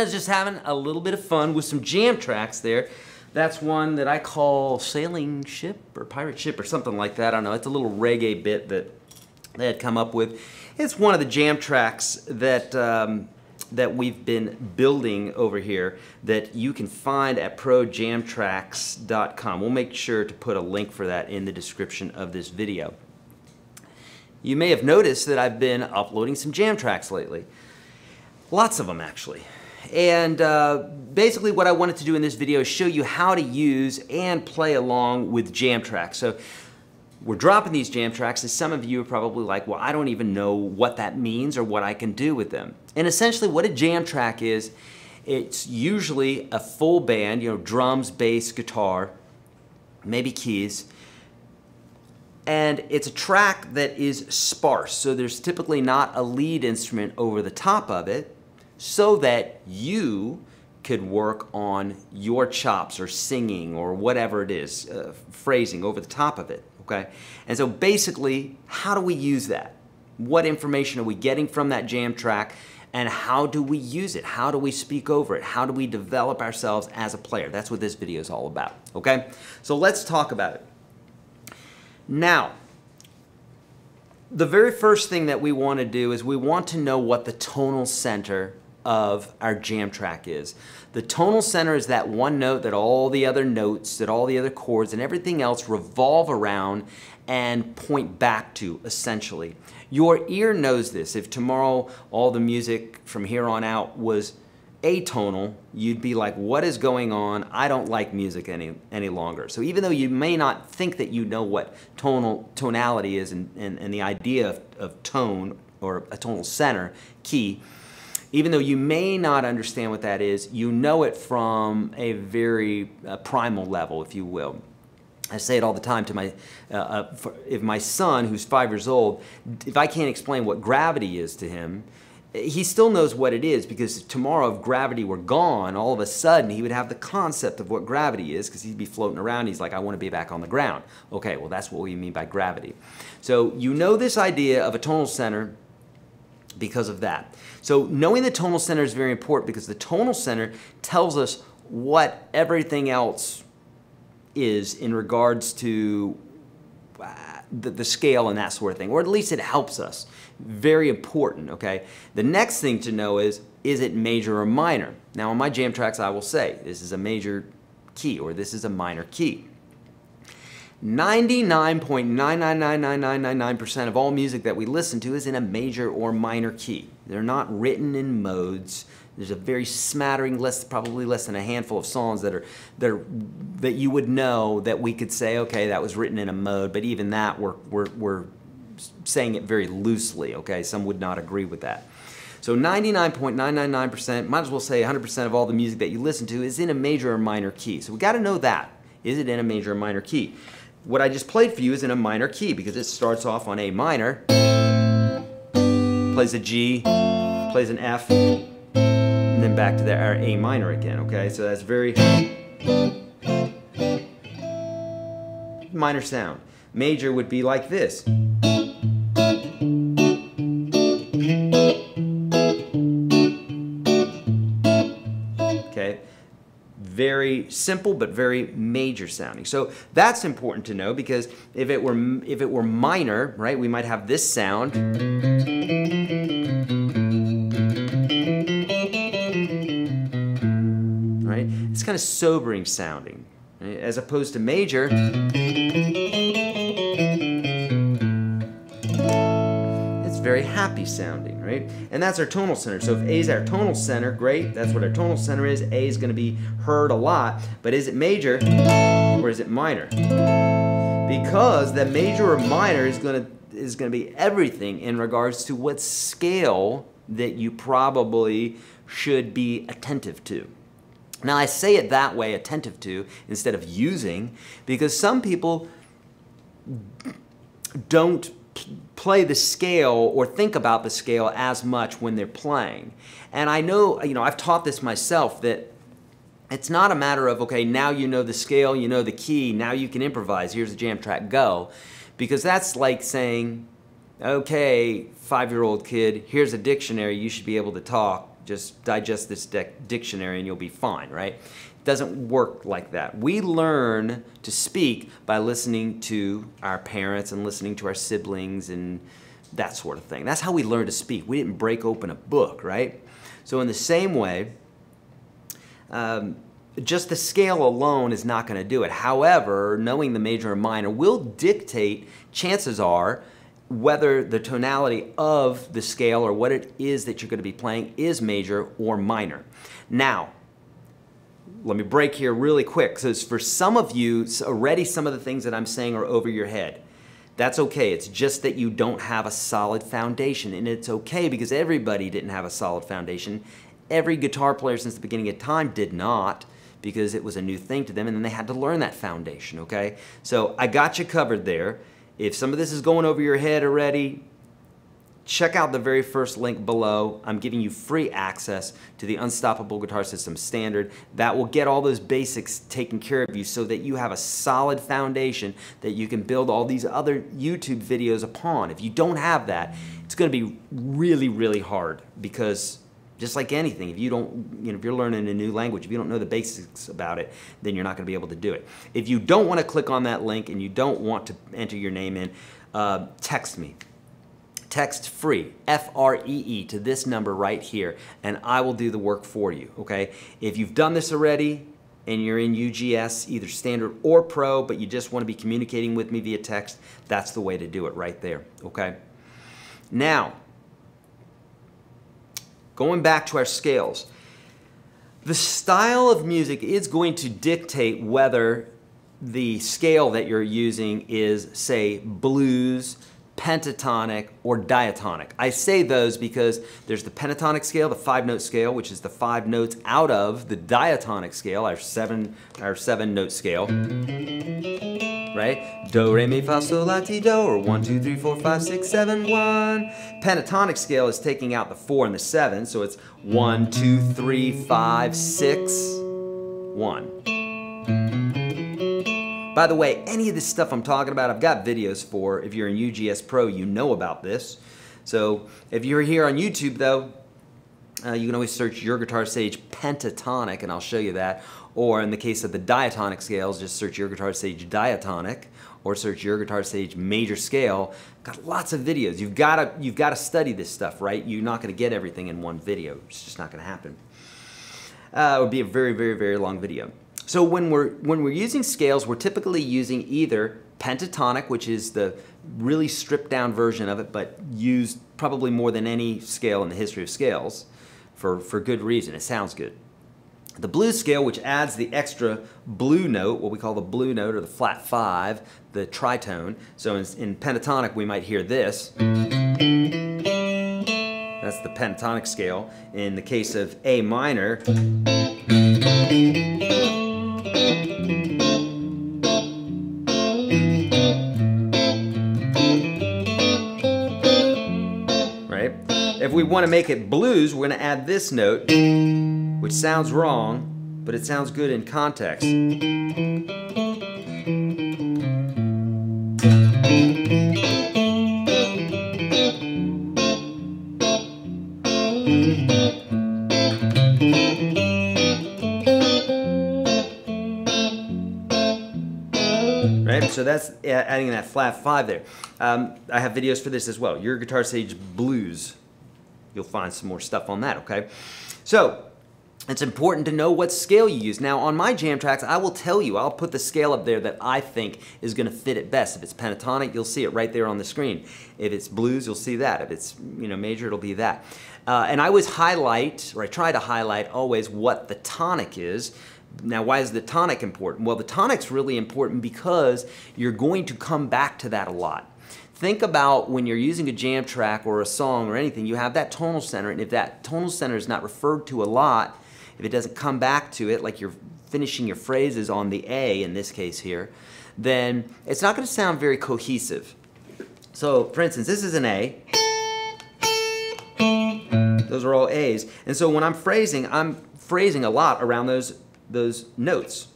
was just having a little bit of fun with some jam tracks there. That's one that I call Sailing Ship or Pirate Ship or something like that. I don't know. It's a little reggae bit that they had come up with. It's one of the jam tracks that that we've been building over here that you can find at projamtracks.com. We'll make sure to put a link for that in the description of this video. You may have noticed that I've been uploading some jam tracks lately. Lots of them, actually. And basically what I wanted to do in this video is show you how to use and play along with jam tracks. So we're dropping these jam tracks, and some of you are probably like, well, I don't even know what that means or what I can do with them. And essentially what a jam track is, it's usually a full band, you know, drums, bass, guitar, maybe keys. And it's a track that is sparse, so there's typically not a lead instrument over the top of it, so that you could work on your chops or singing or whatever it is, phrasing over the top of it, okay? And so basically, how do we use that? What information are we getting from that jam track, and how do we use it? How do we speak over it? How do we develop ourselves as a player? That's what this video is all about, okay? So let's talk about it. Now, the very first thing that we want to do is we want to know what the tonal center of our jam track is. The tonal center is that one note that all the other notes, that all the other chords and everything else revolve around and point back to, essentially. Your ear knows this. If tomorrow all the music from here on out was atonal, you'd be like, what is going on? I don't like music any longer. So even though you may not think that you know what tonality is and the idea of tone or a tonal center, key, even though you may not understand what that is, you know it from a very primal level, if you will. I say it all the time to my, if my son, who's 5 years old, if I can't explain what gravity is to him, he still knows what it is, because tomorrow if gravity were gone, all of a sudden he would have the concept of what gravity is, because he'd be floating around. He's like, I want to be back on the ground. Okay, well that's what we mean by gravity. So you know this idea of a tonal center because of that. So knowing the tonal center is very important, because the tonal center tells us what everything else is in regards to the scale and that sort of thing, or at least it helps us. Very important, okay? The next thing to know is it major or minor? Now on my jam tracks I will say, this is a major key, or this is a minor key. 99.9999999% of all music that we listen to is in a major or minor key. They're not written in modes. There's a very smattering, probably less than a handful of songs that you would know that we could say, okay, that was written in a mode, but even that we're saying it very loosely, okay? Some would not agree with that. So 99.999%, might as well say 100% of all the music that you listen to is in a major or minor key. So we got to know that. Is it in a major or minor key? What I just played for you is in a minor key, because it starts off on A minor, plays a G, plays an F, and then back to our A minor again, okay? So that's very minor sound. Major would be like this. Okay? Very simple but very major sounding. So that's important to know, because if it were minor, right, we might have this sound. Right? It's kind of sobering sounding, right? As opposed to major. It's very happy sounding, right? And that's our tonal center. So if A is our tonal center, great, that's what our tonal center is. A is going to be heard a lot, but is it major or is it minor? Because that major or minor is going to be everything in regards to what scale that you probably should be attentive to. Now I say it that way, attentive to, instead of using, because some people don't play the scale or think about the scale as much when they're playing. And I know, I've taught this myself, that it's not a matter of, okay, now you know the scale, you know the key, now you can improvise, here's the jam track, go. Because that's like saying, okay, 5-year-old kid, here's a dictionary, you should be able to talk, Just digest this dictionary and you'll be fine, right? It doesn't work like that. We learn to speak by listening to our parents and listening to our siblings and that sort of thing. That's how we learn to speak. We didn't break open a book, right? So in the same way, just the scale alone is not going to do it. However, knowing the major and minor will dictate, chances are, whether the tonality of the scale or what it is that you're going to be playing is major or minor. Now, let me break here really quick, because for some of you, already some of the things that I'm saying are over your head. That's okay. It's just that you don't have a solid foundation, and it's okay because everybody didn't have a solid foundation. Every guitar player since the beginning of time did not, because it was a new thing to them, and then they had to learn that foundation, okay? So I got you covered there. If some of this is going over your head already, check out the very first link below. I'm giving you free access to the Unstoppable Guitar System Standard. That will get all those basics taken care of you so that you have a solid foundation that you can build all these other YouTube videos upon. If you don't have that, it's going to be really, really hard, because just like anything, if you don't, if you're learning a new language, if you don't know the basics about it, then you're not going to be able to do it. If you don't want to click on that link and you don't want to enter your name in, text me. Text free, F-R-E-E, to this number right here, and I will do the work for you, okay? If you've done this already and you're in UGS, either standard or pro, but you just want to be communicating with me via text, that's the way to do it right there, okay? Now, going back to our scales, the style of music is going to dictate whether the scale that you're using is, say, blues, pentatonic, or diatonic. I say those because there's the pentatonic scale, the 5-note scale, which is the 5 notes out of the diatonic scale, our 7-note scale, right? Do, re, mi, fa, sol, la, ti, do, or 1, 2, 3, 4, 5, 6, 7, 1. Pentatonic scale is taking out the 4 and the 7, so it's 1, 2, 3, 5, 6, 1. By the way, any of this stuff I'm talking about, I've got videos for. If you're in UGS Pro, you know about this. So if you're here on YouTube, though, you can always search YourGuitarSage Pentatonic, and I'll show you that. Or in the case of the diatonic scales, just search YourGuitarSage Diatonic, or search YourGuitarSage Major Scale. Got lots of videos. You've got to study this stuff, right? You're not going to get everything in one video. It's just not going to happen. It would be a very, very, very long video. So when we're using scales, we're typically using either pentatonic, which is the really stripped down version of it, but used probably more than any scale in the history of scales for good reason. It sounds good. The blues scale, which adds the extra blue note, what we call the blue note or the flat 5, the tritone. So in pentatonic, we might hear this. That's the pentatonic scale. In the case of A minor, if we want to make it blues, we're going to add this note, which sounds wrong, but it sounds good in context. Right? So that's adding that flat 5 there. I have videos for this as well. YourGuitarSage Blues. You'll find some more stuff on that, okay? So, it's important to know what scale you use. Now, on my jam tracks, I will tell you, I'll put the scale up there that I think is going to fit it best. If it's pentatonic, you'll see it right there on the screen. If it's blues, you'll see that. If it's major, it'll be that. And I always highlight, or I try to highlight always, what the tonic is. Now, why is the tonic important? Well, the tonic's really important because you're going to come back to that a lot. Think about when you're using a jam track or a song or anything, you have that tonal center, and if that tonal center is not referred to a lot, if it doesn't come back to it, like you're finishing your phrases on the A in this case here, then it's not going to sound very cohesive. So, for instance, this is an A. Those are all A's. And so when I'm phrasing a lot around those notes.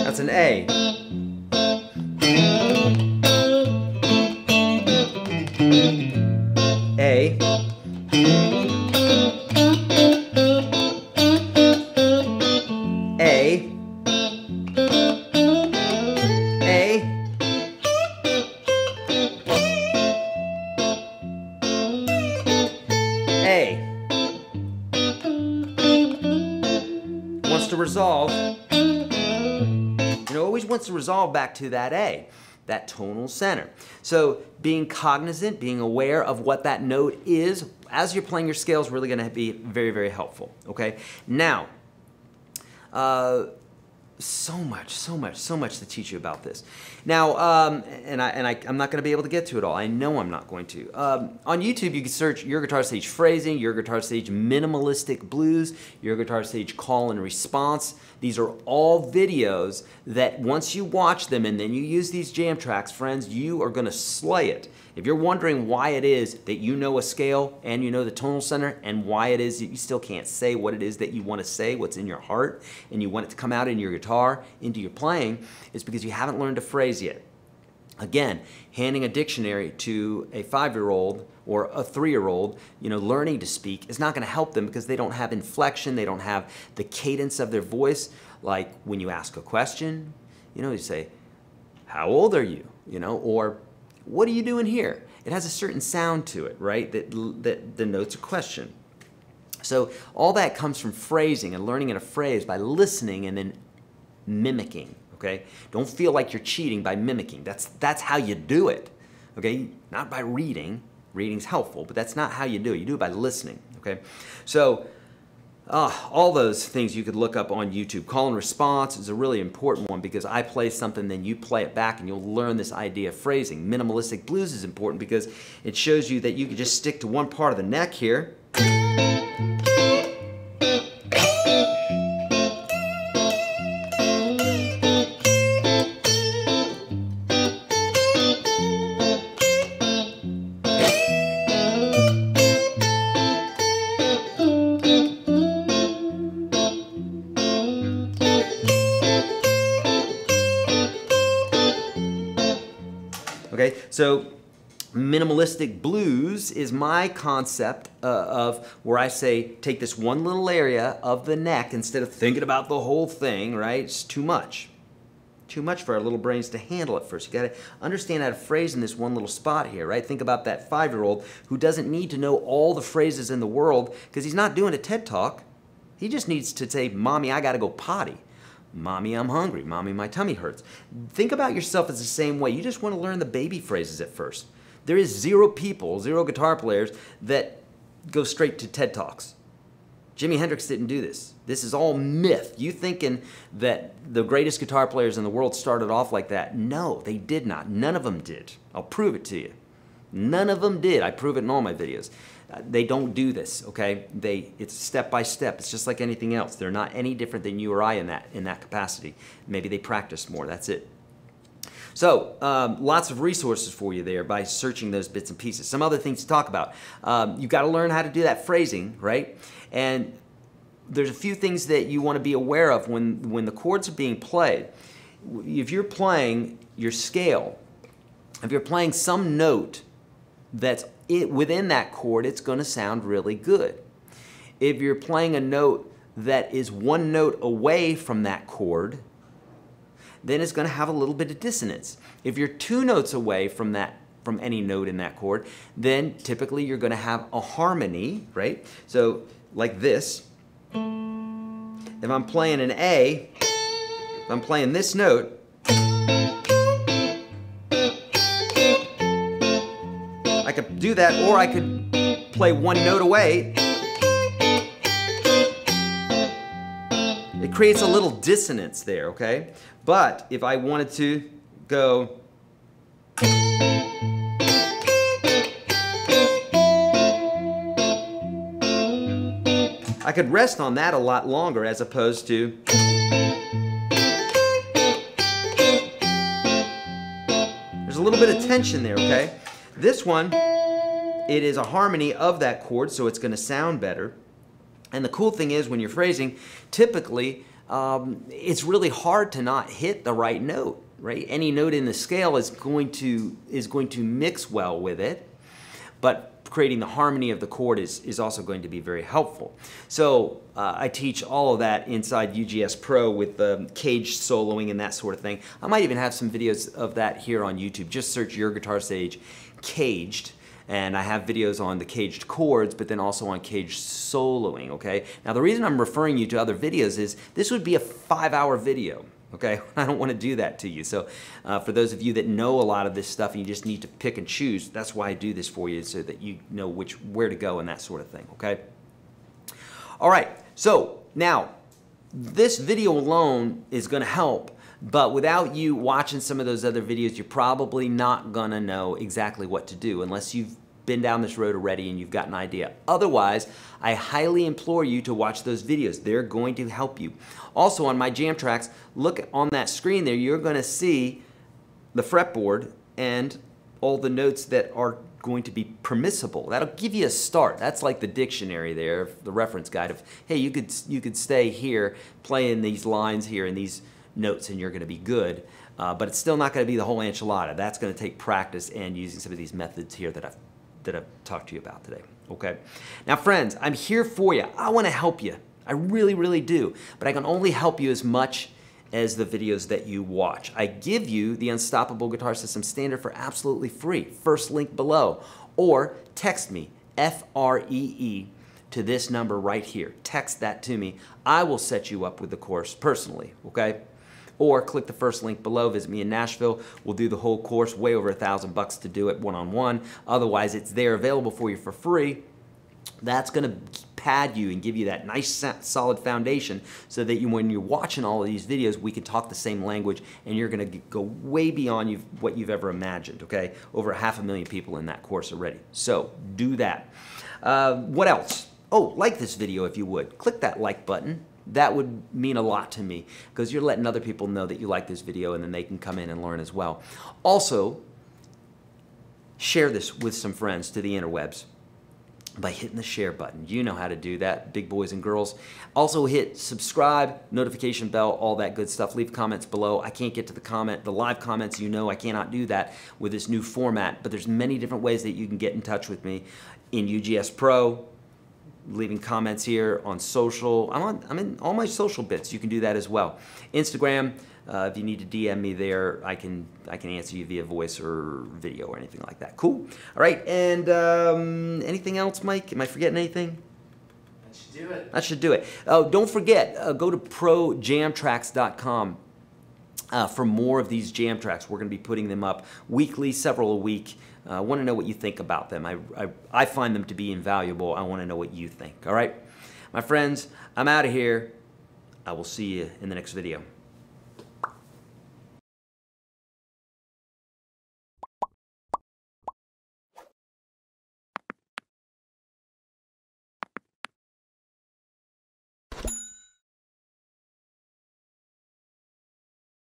That's an to resolve, always wants to resolve back to that A, that tonal center. So being cognizant, being aware of what that note is as you're playing your scale is really going to be very, very helpful. Okay. Now, so much to teach you about this. Now, I'm not going to be able to get to it all. I know I'm not going to. On YouTube, you can search Your Guitar Sage Phrasing, Your Guitar Sage Minimalistic Blues, Your Guitar Sage Call and Response. These are all videos that once you watch them and then you use these jam tracks, friends, you are going to slay it. If you're wondering why it is that you know a scale and you know the tonal center and why it is that you still can't say what it is that you want to say, what's in your heart, and you want it to come out in your guitar, into your playing, it's because you haven't learned to phrase yet. Again, handing a dictionary to a 5-year-old or a 3-year-old, learning to speak is not going to help them because they don't have inflection, they don't have the cadence of their voice. Like when you ask a question, you say, "How old are you?" Or "What are you doing here?" It has a certain sound to it, right? That denotes a question. So all that comes from phrasing and learning in a phrase by listening and then mimicking. Okay? Don't feel like you're cheating by mimicking. That's how you do it. Okay? Not by reading. Reading's helpful, but that's not how you do it. You do it by listening. Okay? So all those things you could look up on YouTube. Call and response is a really important one because I play something, then you play it back, and you'll learn this idea of phrasing. Minimalistic blues is important because it shows you that you can just stick to one part of the neck here. Okay, so minimalistic blues is my concept of where I say take this one little area of the neck instead of thinking about the whole thing, right? It's too much. Too much for our little brains to handle at first. You got to understand how to phrase in this one little spot here, right? Think about that 5-year-old who doesn't need to know all the phrases in the world because he's not doing a TED Talk. He just needs to say, "Mommy, I got to go potty. Mommy, I'm hungry. Mommy, my tummy hurts." Think about yourself as the same way. You just want to learn the baby phrases at first. There is zero guitar players that go straight to TED Talks. Jimi Hendrix didn't do this. This is all myth. You thinking that the greatest guitar players in the world started off like that? No, they did not. None of them did. I'll prove it to you. None of them did. I prove it in all my videos. They don't do this, okay? It's step by step. It's just like anything else. They're not any different than you or I in that capacity. Maybe they practice more. That's it. So lots of resources for you there by searching those bits and pieces. Some other things to talk about. You've got to learn how to do that phrasing, right? And there's a few things that you want to be aware of when the chords are being played. If you're playing your scale, if you're playing some note that's within that chord, it's going to sound really good. If you're playing a note that is one note away from that chord, then it's going to have a little bit of dissonance. If you're 2 notes away from any note in that chord, then typically you're going to have a harmony, right? So like this. If I'm playing an A, if I'm playing this note, I could do that, or I could play one note away. It creates a little dissonance there, okay? But if I wanted to go, I could rest on that a lot longer as opposed to, there's a little bit of tension there, okay? This one, it is a harmony of that chord, so it's going to sound better. And the cool thing is when you're phrasing, typically it's really hard to not hit the right note, right? Any note in the scale is going to mix well with it, but creating the harmony of the chord is also going to be very helpful. So I teach all of that inside UGS Pro with caged soloing and that sort of thing. I might even have some videos of that here on YouTube. Just search YourGuitarSage Caged, And I have videos on the caged chords, but then also on caged soloing, okay? Now the reason I'm referring you to other videos is this would be a 5-hour video. Okay, I don't want to do that to you. So for those of you that know a lot of this stuff and you just need to pick and choose, that's why I do this for you, so that you know where to go and that sort of thing, okay? All right, so now this video alone is going to help, but without you watching some of those other videos, you're probably not going to know exactly what to do unless you've been down this road already and you've got an idea. Otherwise, I highly implore you to watch those videos. They're going to help you. Also on my jam tracks, look on that screen there, you're going to see the fretboard and all the notes that are going to be permissible. That'll give you a start. That's like the dictionary there, the reference guide of, hey, you could stay here playing these lines here and these notes and you're going to be good. But it's still not going to be the whole enchilada. That's going to take practice and using some of these methods here that I've talked to you about today, okay? Now friends, I'm here for you. I want to help you. I really, really do. But I can only help you as much as the videos that you watch. I give you the Unstoppable Guitar System Standard for absolutely free. First link below. Or text me, FREE, to this number right here. Text that to me. I will set you up with the course personally, okay? Or click the first link below, visit me in Nashville. We'll do the whole course, way over $1,000 to do it one-on-one. Otherwise, it's there available for you for free. That's gonna pad you and give you that nice solid foundation so that when you're watching all of these videos, we can talk the same language and you're gonna go way beyond what you've ever imagined, okay? Over 500,000 people in that course already. So do that. What else? Oh, like this video if you would. Click that like button. That would mean a lot to me because you're letting other people know that you like this video and then they can come in and learn as well. Also, share this with some friends to the interwebs by hitting the share button. You know how to do that, big boys and girls. Also hit subscribe, notification bell, all that good stuff. Leave comments below. I can't get to the live comments. You know I cannot do that with this new format, but there's many different ways that you can get in touch with me in UGS Pro, leaving comments here on social. I'm in all my social bits. You can do that as well. Instagram, if you need to DM me there, I can answer you via voice or video or anything like that. Cool. All right, and anything else, Mike? Am I forgetting anything? That should do it. That should do it. Oh, don't forget, go to projamtracks.com for more of these jam tracks. We're going to be putting them up weekly, several a week. I want to know what you think about them. I find them to be invaluable. I want to know what you think. All right? My friends, I'm out of here. I will see you in the next video.